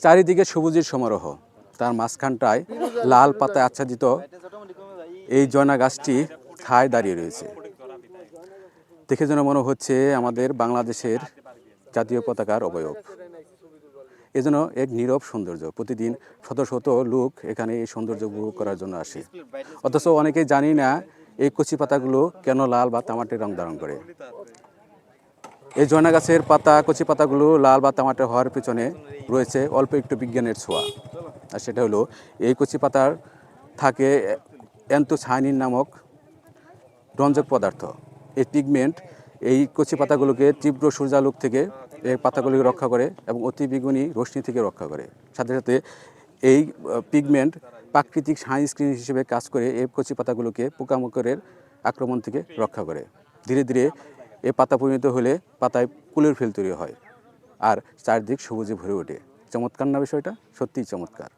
চারিদিকে সবুজের সমারোহ, তার মাঝখানটায় লাল পাতায় আচ্ছাদিত এই জয়না গাছটি ঠায় দাঁড়িয়ে রয়েছে। দেখে যেন মনে হচ্ছে আমাদের বাংলাদেশের জাতীয় পতাকার অবয়ব। এজন্য এক নীরব সৌন্দর্য। প্রতিদিন শত শত লোক এখানে এই সৌন্দর্য উপভোগ করার জন্য আসে। অথচ অনেকেই জানি না এই কচি পাতাগুলো কেন লাল বা তামাটে রং ধারণ করে। এই জয়না গাছের পাতা, কচি পাতাগুলো লাল বা তামাটে হওয়ার পেছনে রয়েছে অল্প একটু বিজ্ঞানের ছোঁয়া। আর সেটা হলো এই কচি পাতার থাকে অ্যান্থোসায়ানিন নামক রঞ্জক পদার্থ। এই পিগমেন্ট এই কচি পাতাগুলোকে তীব্র সূর্যালোক থেকে এই পাতাগুলিকে রক্ষা করে এবং অতি বেগুনি রশ্মি থেকে রক্ষা করে। সাথে সাথে এই পিগমেন্ট প্রাকৃতিক সানস্ক্রিন হিসেবে কাজ করে এই কচি পাতাগুলোকে পোকামাকড়ের আক্রমণ থেকে রক্ষা করে। ধীরে ধীরে এই পাতা পরিণত হলে পাতায় ক্লোরোফিল তৈরি হয় আর চারদিক সবুজে ভরে ওঠে। চমৎকার না বিষয়টা? সত্যিই চমৎকার।